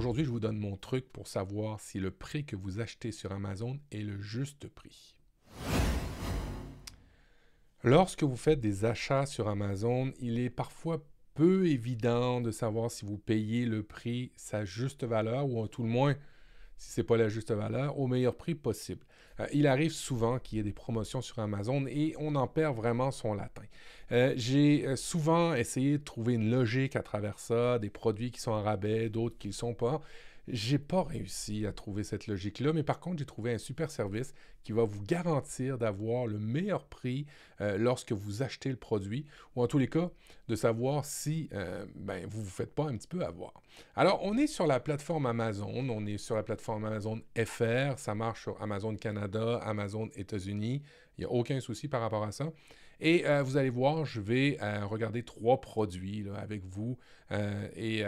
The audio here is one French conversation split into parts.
aujourd'hui, je vous donne mon truc pour savoir si le prix que vous achetez sur Amazon est le juste prix. Lorsque vous faites des achats sur Amazon, il est parfois peu évident de savoir si vous payez le prix sa juste valeur ou à tout le moins, si ce n'est pas la juste valeur, au meilleur prix possible. Il arrive souvent qu'il y ait des promotions sur Amazon et on en perd vraiment son latin. J'ai souvent essayé de trouver une logique à travers ça, des produits qui sont en rabais, d'autres qui ne le sont pas. J'ai pas réussi à trouver cette logique-là, mais par contre, j'ai trouvé un super service qui va vous garantir d'avoir le meilleur prix lorsque vous achetez le produit, ou en tous les cas, de savoir si vous ne vous faites pas un petit peu avoir. Alors, on est sur la plateforme Amazon, on est sur la plateforme Amazon FR, ça marche sur Amazon Canada, Amazon États-Unis, il n'y a aucun souci par rapport à ça. Et vous allez voir, je vais regarder 3 produits là, avec vous et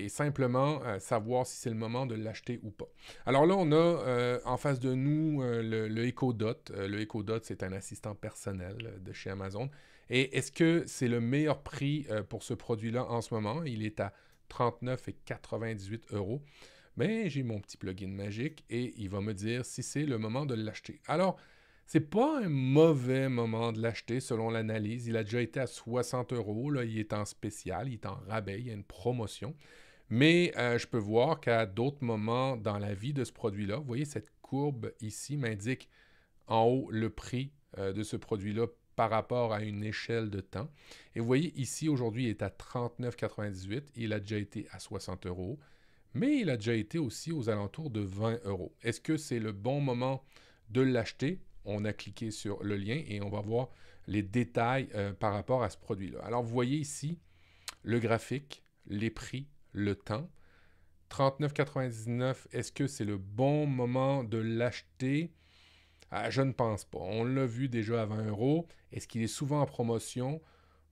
simplement savoir si c'est le moment de l'acheter ou pas. Alors là, on a en face de nous le Echo Dot. Le Echo Dot, c'est un assistant personnel de chez Amazon. Et est-ce que c'est le meilleur prix pour ce produit-là en ce moment? Il est à 39,98 €. Mais j'ai mon petit plugin magique et il va me dire si c'est le moment de l'acheter. Alors, c'est pas un mauvais moment de l'acheter selon l'analyse. Il a déjà été à 60 €. Là, il est en spécial, il est en rabais, il y a une promotion. Mais je peux voir qu'à d'autres moments dans la vie de ce produit-là, vous voyez, cette courbe ici m'indique en haut le prix de ce produit-là par rapport à une échelle de temps. Et vous voyez, ici, aujourd'hui, il est à 39,98. Il a déjà été à 60 €, mais il a déjà été aussi aux alentours de 20 €. Est-ce que c'est le bon moment de l'acheter? On a cliqué sur le lien et on va voir les détails par rapport à ce produit-là. Alors, vous voyez ici le graphique, les prix, le temps. 39,99, est-ce que c'est le bon moment de l'acheter? Je ne pense pas. On l'a vu déjà à 20 €. Est-ce qu'il est souvent en promotion?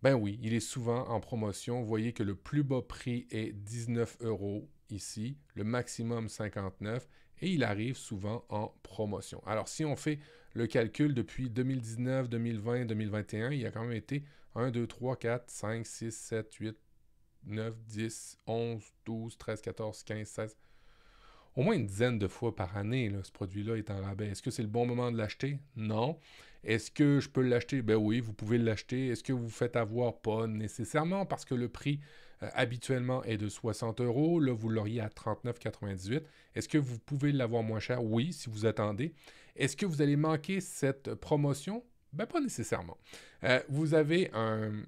Ben oui, il est souvent en promotion. Vous voyez que le plus bas prix est 19 € ici, le maximum 59 et il arrive souvent en promotion. Alors si on fait le calcul depuis 2019, 2020, 2021, il a quand même été 1, 2, 3, 4, 5, 6, 7, 8, 9, 10, 11, 12, 13, 14, 15, 16. Au moins une dizaine de fois par année, là, ce produit-là est en rabais. Est-ce que c'est le bon moment de l'acheter? Non. Est-ce que je peux l'acheter? Ben oui, vous pouvez l'acheter. Est-ce que vous vous faites avoir? Pas nécessairement, parce que le prix habituellement est de 60 €. Là, vous l'auriez à 39,98. Est-ce que vous pouvez l'avoir moins cher? Oui, si vous attendez. Est-ce que vous allez manquer cette promotion? Ben pas nécessairement. Vous avez un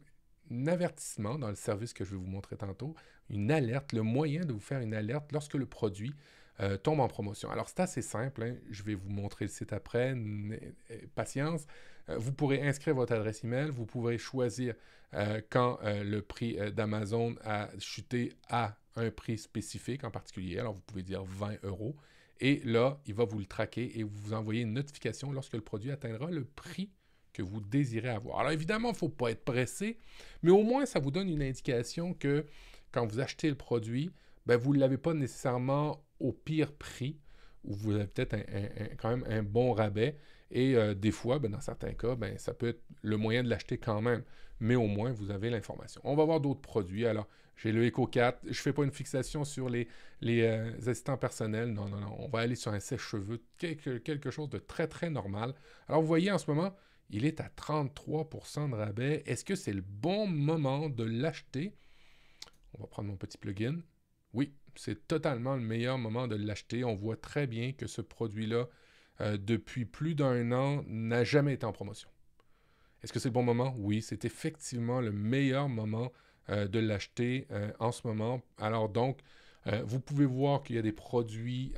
avertissement dans le service que je vais vous montrer tantôt, une alerte, le moyen de vous faire une alerte lorsque le produit tombe en promotion. Alors, c'est assez simple, hein. Je vais vous montrer le site après, patience. Vous pourrez inscrire votre adresse email, vous pourrez choisir quand le prix d'Amazon a chuté à un prix spécifique en particulier. Alors, vous pouvez dire 20 €. Et là, il va vous le traquer et vous envoyer une notification lorsque le produit atteindra le prix que vous désirez avoir. Alors, évidemment, il ne faut pas être pressé, mais au moins, ça vous donne une indication que quand vous achetez le produit, ben, vous ne l'avez pas nécessairement au pire prix, ou vous avez peut-être quand même un bon rabais. Et des fois, ben, dans certains cas, ben, ça peut être le moyen de l'acheter quand même. Mais au moins, vous avez l'information. On va voir d'autres produits. Alors, j'ai le Echo 4. Je ne fais pas une fixation sur les assistants personnels. Non, non, non. On va aller sur un sèche-cheveux, quelque chose de très, très normal. Alors, vous voyez, en ce moment, il est à 33% de rabais. Est-ce que c'est le bon moment de l'acheter? On va prendre mon petit plugin. Oui, c'est totalement le meilleur moment de l'acheter. On voit très bien que ce produit-là, depuis plus d'1 an, n'a jamais été en promotion. Est-ce que c'est le bon moment? Oui, c'est effectivement le meilleur moment de l'acheter en ce moment. Alors donc, vous pouvez voir qu'il y a des produits,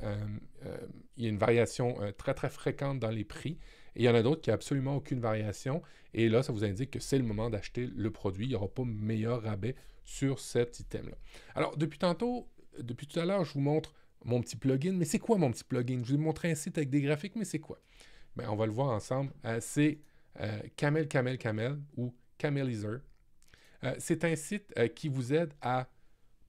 il y a une variation très très fréquente dans les prix. Et il y en a d'autres qui n'ont absolument aucune variation. Et là, ça vous indique que c'est le moment d'acheter le produit. Il n'y aura pas meilleur rabais sur cet item-là. Alors, depuis tout à l'heure, je vous montre mon petit plugin. Mais c'est quoi mon petit plugin? Je vous ai montré un site avec des graphiques, mais c'est quoi? Ben, on va le voir ensemble. C'est Camel ou Camelizer. C'est un site qui vous aide à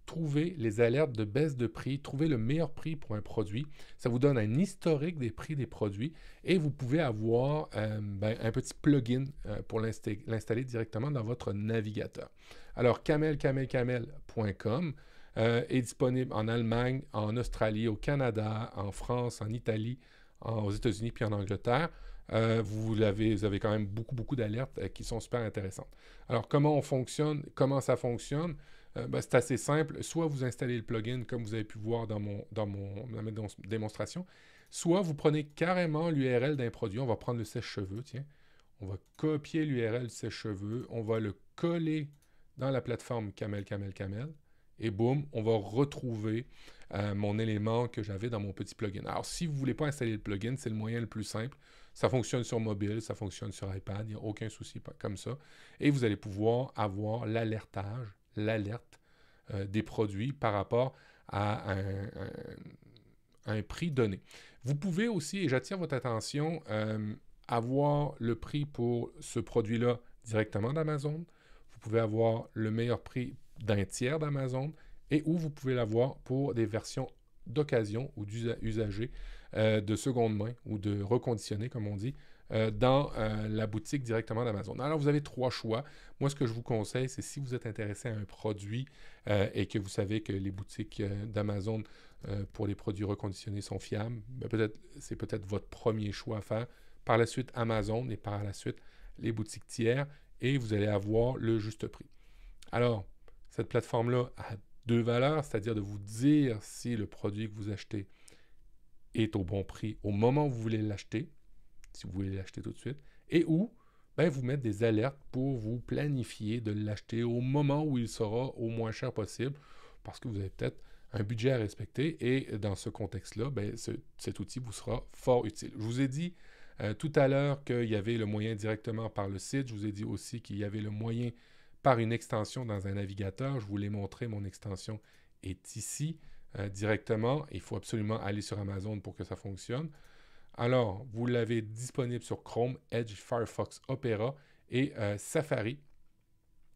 trouver les alertes de baisse de prix, trouver le meilleur prix pour un produit. Ça vous donne un historique des prix des produits et vous pouvez avoir un petit plugin pour l'installer directement dans votre navigateur. Alors, camel.com, est disponible en Allemagne, en Australie, au Canada, en France, en Italie, aux États-Unis puis en Angleterre. Vous avez quand même beaucoup d'alertes qui sont super intéressantes. Alors, comment ça fonctionne? C'est assez simple. Soit vous installez le plugin, comme vous avez pu voir dans ma démonstration, soit vous prenez carrément l'URL d'un produit. On va prendre le sèche-cheveux, tiens. On va copier l'URL sèche-cheveux. On va le coller dans la plateforme Camel. Et boum, on va retrouver mon élément que j'avais dans mon petit plugin. Alors, si vous ne voulez pas installer le plugin, c'est le moyen le plus simple. Ça fonctionne sur mobile, ça fonctionne sur iPad, il n'y a aucun souci comme ça. Et vous allez pouvoir avoir l'alerte des produits par rapport à un prix donné. Vous pouvez aussi, et j'attire votre attention, avoir le prix pour ce produit-là directement d'Amazon. Vous pouvez avoir le meilleur prix d'un tiers d'Amazon et où vous pouvez l'avoir pour des versions d'occasion ou d'usagers de seconde main ou de reconditionné, comme on dit, dans la boutique directement d'Amazon. Alors, vous avez 3 choix. Moi, ce que je vous conseille, c'est si vous êtes intéressé à un produit et que vous savez que les boutiques d'Amazon pour les produits reconditionnés sont fiables, c'est peut-être votre premier choix à faire. Par la suite, Amazon et par la suite, les boutiques tiers et vous allez avoir le juste prix. Alors, cette plateforme-là a 2 valeurs, c'est-à-dire de vous dire si le produit que vous achetez est au bon prix au moment où vous voulez l'acheter, si vous voulez l'acheter tout de suite, et où vous mettez des alertes pour vous planifier de l'acheter au moment où il sera au moins cher possible, parce que vous avez peut-être un budget à respecter, et dans ce contexte-là, cet outil vous sera fort utile. Je vous ai dit tout à l'heure qu'il y avait le moyen directement par le site, je vous ai dit aussi qu'il y avait le moyen par une extension dans un navigateur. Je vous l'ai montré, mon extension est ici directement. Il faut absolument aller sur Amazon pour que ça fonctionne. Alors, vous l'avez disponible sur Chrome, Edge, Firefox, Opera et Safari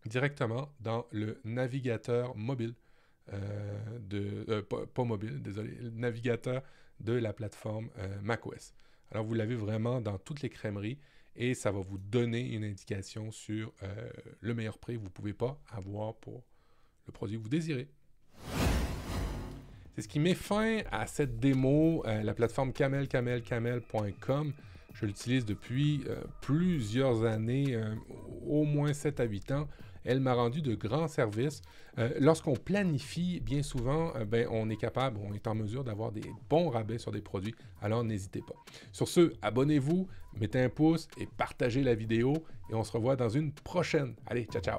directement dans le navigateur mobile, pas mobile, désolé, le navigateur de la plateforme macOS. Alors, vous l'avez vraiment dans toutes les crèmeries et ça va vous donner une indication sur le meilleur prix que vous ne pouvez pas avoir pour le produit que vous désirez. C'est ce qui met fin à cette démo, la plateforme camel.com. Je l'utilise depuis plusieurs années, au moins 7 à 8 ans. Elle m'a rendu de grands services. Lorsqu'on planifie, bien souvent, on est en mesure d'avoir des bons rabais sur des produits. Alors, n'hésitez pas. Sur ce, abonnez-vous, mettez un pouce et partagez la vidéo. Et on se revoit dans une prochaine. Allez, ciao, ciao!